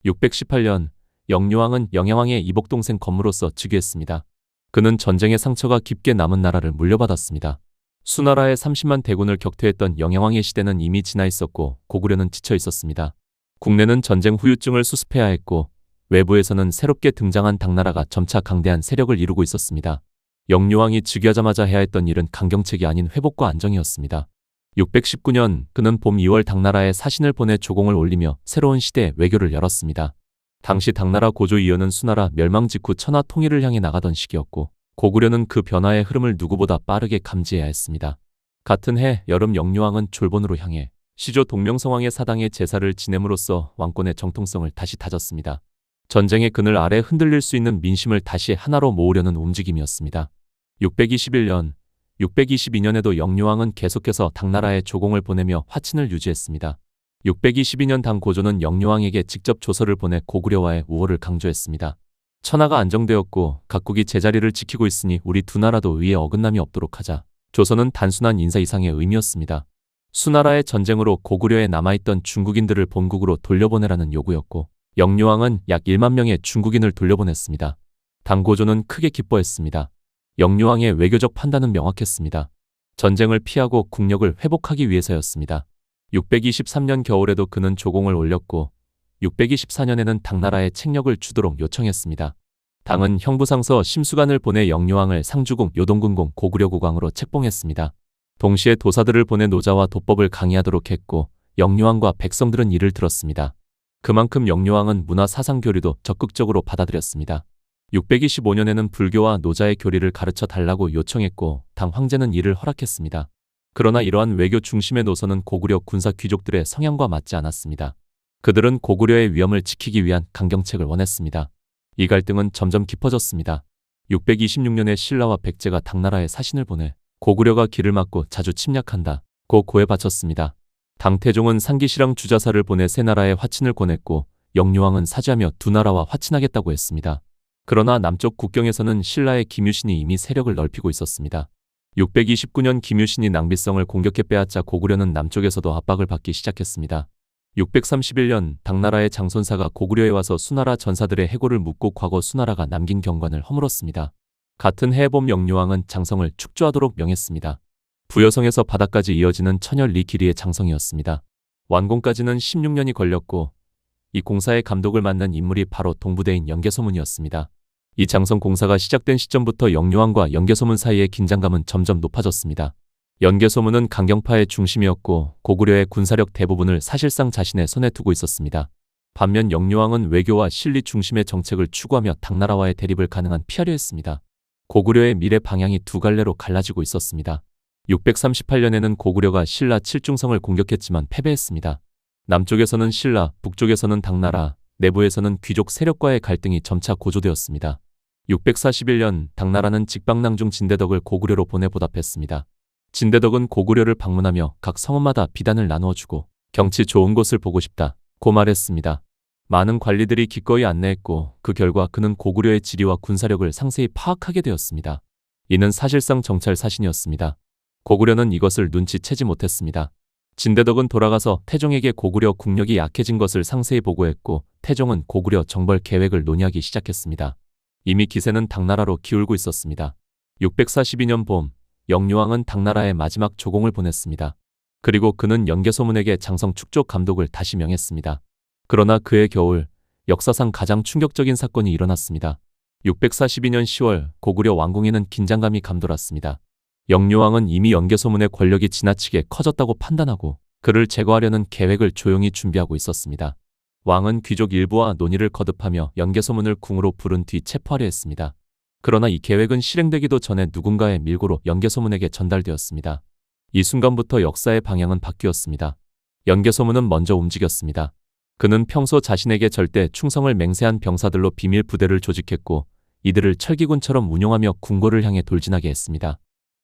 618년 영유왕은 영양왕의 이복동생 검무로서 즉위했습니다. 그는 전쟁의 상처가 깊게 남은 나라를 물려받았습니다. 수나라의 30만 대군을 격퇴했던 영양왕의 시대는 이미 지나 있었고 고구려는 지쳐 있었습니다. 국내는 전쟁 후유증을 수습해야 했고 외부에서는 새롭게 등장한 당나라가 점차 강대한 세력을 이루고 있었습니다. 영유왕이 즉위하자마자 해야 했던 일은 강경책이 아닌 회복과 안정이었습니다. 619년 그는 봄 2월 당나라에 사신을 보내 조공을 올리며 새로운 시대의 외교를 열었습니다. 당시 당나라 고조 이연은 수나라 멸망 직후 천하 통일을 향해 나가던 시기였고 고구려는 그 변화의 흐름을 누구보다 빠르게 감지해야 했습니다. 같은 해 여름 영유왕은 졸본으로 향해 시조 동명성왕의 사당에 제사를 지냄으로써 왕권의 정통성을 다시 다졌습니다. 전쟁의 그늘 아래 흔들릴 수 있는 민심을 다시 하나로 모으려는 움직임이었습니다. 621년, 622년에도 영유왕은 계속해서 당나라에 조공을 보내며 화친을 유지했습니다. 622년 당 고조는 영유왕에게 직접 조서를 보내 고구려와의 우호를 강조했습니다. 천하가 안정되었고 각국이 제자리를 지키고 있으니 우리 두 나라도 의에 어긋남이 없도록 하자. 조서는 단순한 인사 이상의 의미였습니다. 수나라의 전쟁으로 고구려에 남아있던 중국인들을 본국으로 돌려보내라는 요구였고 영유왕은 약 1만 명의 중국인을 돌려보냈습니다. 당 고조는 크게 기뻐했습니다. 영유왕의 외교적 판단은 명확했습니다. 전쟁을 피하고 국력을 회복하기 위해서였습니다. 623년 겨울에도 그는 조공을 올렸고 624년에는 당나라에 책력을 주도록 요청했습니다. 당은 형부상서 심수관을 보내 영유왕을 상주국 요동군공 고구려 국왕으로 책봉했습니다. 동시에 도사들을 보내 노자와 도법을 강의하도록 했고 영유왕과 백성들은 이를 들었습니다. 그만큼 영유왕은 문화 사상 교류도 적극적으로 받아들였습니다. 625년에는 불교와 노자의 교리를 가르쳐 달라고 요청했고 당 황제는 이를 허락했습니다. 그러나 이러한 외교 중심의 노선은 고구려 군사 귀족들의 성향과 맞지 않았습니다. 그들은 고구려의 위엄을 지키기 위한 강경책을 원했습니다. 이 갈등은 점점 깊어졌습니다. 626년에 신라와 백제가 당나라에 사신을 보내 고구려가 길을 막고 자주 침략한다고 고해 바쳤습니다. 당태종은 상기시랑 주자사를 보내 세 나라에 화친을 권했고 영유왕은 사죄하며 두 나라와 화친하겠다고 했습니다. 그러나 남쪽 국경에서는 신라의 김유신이 이미 세력을 넓히고 있었습니다. 629년 김유신이 낭비성을 공격해 빼앗자 고구려는 남쪽에서도 압박을 받기 시작했습니다. 631년 당나라의 장손사가 고구려에 와서 수나라 전사들의 해고를 묻고 과거 수나라가 남긴 경관을 허물었습니다. 같은 해 봄 영유왕은 장성을 축조하도록 명했습니다. 부여성에서 바다까지 이어지는 천여 리 길이의 장성이었습니다. 완공까지는 16년이 걸렸고 이 공사의 감독을 맡는 인물이 바로 동부대인 연개소문이었습니다. 이 장성 공사가 시작된 시점부터 영유왕과 연개소문 사이의 긴장감은 점점 높아졌습니다. 연개소문은 강경파의 중심이었고 고구려의 군사력 대부분을 사실상 자신의 손에 두고 있었습니다. 반면 영유왕은 외교와 실리 중심의 정책을 추구하며 당나라와의 대립을 가능한 피하려 했습니다. 고구려의 미래 방향이 두 갈래로 갈라지고 있었습니다. 638년에는 고구려가 신라 칠중성을 공격했지만 패배했습니다. 남쪽에서는 신라, 북쪽에서는 당나라, 내부에서는 귀족 세력과의 갈등이 점차 고조되었습니다. 641년 당나라는 직방낭중 진대덕을 고구려로 보내 보답했습니다. 진대덕은 고구려를 방문하며 각 성읍마다 비단을 나누어주고 경치 좋은 곳을 보고 싶다고 말했습니다. 많은 관리들이 기꺼이 안내했고 그 결과 그는 고구려의 지리와 군사력을 상세히 파악하게 되었습니다. 이는 사실상 정찰 사신이었습니다. 고구려는 이것을 눈치채지 못했습니다. 진대덕은 돌아가서 태종에게 고구려 국력이 약해진 것을 상세히 보고했고 태종은 고구려 정벌 계획을 논의하기 시작했습니다. 이미 기세는 당나라로 기울고 있었습니다. 642년 봄 영유왕은 당나라에 마지막 조공을 보냈습니다. 그리고 그는 연개소문에게 장성 축조 감독을 다시 명했습니다. 그러나 그해 겨울 역사상 가장 충격적인 사건이 일어났습니다. 642년 10월 고구려 왕궁에는 긴장감이 감돌았습니다. 영유왕은 이미 연개소문의 권력이 지나치게 커졌다고 판단하고 그를 제거하려는 계획을 조용히 준비하고 있었습니다. 왕은 귀족 일부와 논의를 거듭하며 연개소문을 궁으로 부른 뒤 체포하려 했습니다. 그러나 이 계획은 실행되기도 전에 누군가의 밀고로 연개소문에게 전달되었습니다. 이 순간부터 역사의 방향은 바뀌었습니다. 연개소문은 먼저 움직였습니다. 그는 평소 자신에게 절대 충성을 맹세한 병사들로 비밀 부대를 조직했고 이들을 철기군처럼 운용하며 궁궐을 향해 돌진하게 했습니다.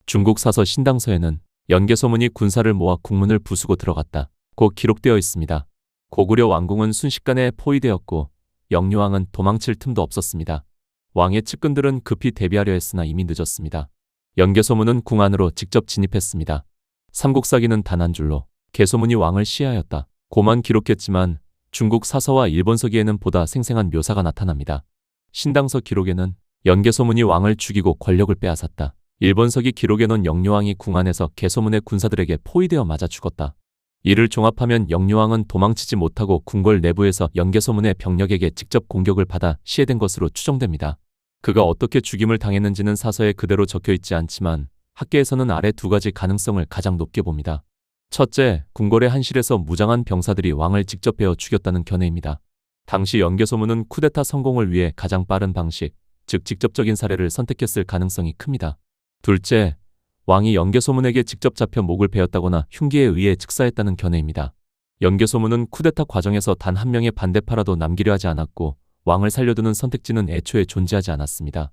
중국 사서 신당서에는 연개소문이 군사를 모아 국문을 부수고 들어갔다고 기록되어 있습니다. 고구려 왕궁은 순식간에 포위되었고 영유왕은 도망칠 틈도 없었습니다. 왕의 측근들은 급히 대비하려 했으나 이미 늦었습니다. 연개소문은 궁 안으로 직접 진입했습니다. 삼국사기는 단 한 줄로 개소문이 왕을 시해하였다 고만 기록했지만 중국 사서와 일본서기에는 보다 생생한 묘사가 나타납니다. 신당서 기록에는 연개소문이 왕을 죽이고 권력을 빼앗았다. 일본서기 기록에는 영유왕이 궁 안에서 개소문의 군사들에게 포위되어 맞아 죽었다. 이를 종합하면 영유왕은 도망치지 못하고 궁궐 내부에서 연개소문의 병력에게 직접 공격을 받아 시해된 것으로 추정됩니다. 그가 어떻게 죽임을 당했는지는 사서에 그대로 적혀 있지 않지만 학계에서는 아래 두 가지 가능성을 가장 높게 봅니다. 첫째, 궁궐의 한실에서 무장한 병사들이 왕을 직접 베어 죽였다는 견해입니다. 당시 연개소문은 쿠데타 성공을 위해 가장 빠른 방식, 즉 직접적인 사례를 선택했을 가능성이 큽니다. 둘째, 왕이 연개소문에게 직접 잡혀 목을 베었다거나 흉기에 의해 즉사했다는 견해입니다. 연개소문은 쿠데타 과정에서 단 한 명의 반대파라도 남기려 하지 않았고 왕을 살려두는 선택지는 애초에 존재하지 않았습니다.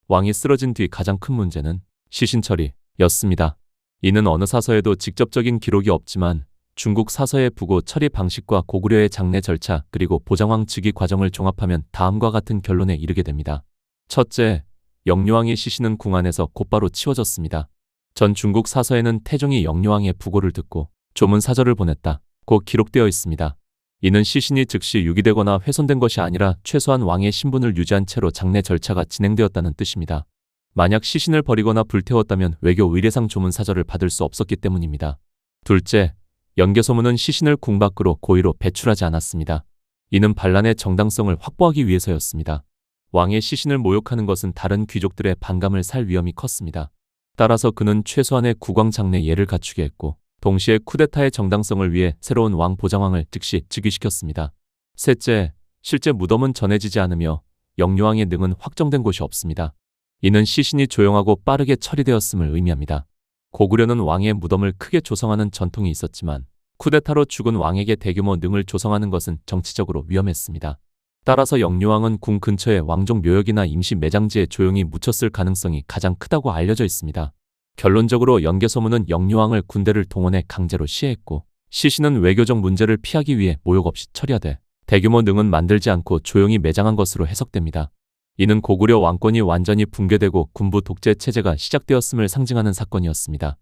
왕이 쓰러진 뒤 가장 큰 문제는 시신 처리였습니다. 이는 어느 사서에도 직접적인 기록이 없지만 중국 사서의 부고 처리 방식과 고구려의 장례 절차 그리고 보장왕 즉위 과정을 종합하면 다음과 같은 결론에 이르게 됩니다. 첫째, 영유왕의 시신은 궁 안에서 곧바로 치워졌습니다. 전 중국 사서에는 태종이 영유왕의 부고를 듣고 조문사절을 보냈다고 기록되어 있습니다. 이는 시신이 즉시 유기되거나 훼손된 것이 아니라 최소한 왕의 신분을 유지한 채로 장례 절차가 진행되었다는 뜻입니다. 만약 시신을 버리거나 불태웠다면 외교 의례상 조문사절을 받을 수 없었기 때문입니다. 둘째, 연개소문은 시신을 궁 밖으로 고의로 배출하지 않았습니다. 이는 반란의 정당성을 확보하기 위해서였습니다. 왕의 시신을 모욕하는 것은 다른 귀족들의 반감을 살 위험이 컸습니다. 따라서 그는 최소한의 국왕장례 예를 갖추게 했고 동시에 쿠데타의 정당성을 위해 새로운 왕 보장왕을 즉시 즉위시켰습니다. 셋째, 실제 무덤은 전해지지 않으며 영유왕의 능은 확정된 곳이 없습니다. 이는 시신이 조용하고 빠르게 처리되었음을 의미합니다. 고구려는 왕의 무덤을 크게 조성하는 전통이 있었지만 쿠데타로 죽은 왕에게 대규모 능을 조성하는 것은 정치적으로 위험했습니다. 따라서 영유왕은 궁 근처의 왕족 묘역이나 임시 매장지에 조용히 묻혔을 가능성이 가장 크다고 알려져 있습니다. 결론적으로 연개소문은 영유왕을 군대를 동원해 강제로 시해했고 시신은 외교적 문제를 피하기 위해 모욕 없이 처리하되 대규모 능은 만들지 않고 조용히 매장한 것으로 해석됩니다. 이는 고구려 왕권이 완전히 붕괴되고 군부 독재 체제가 시작되었음을 상징하는 사건이었습니다.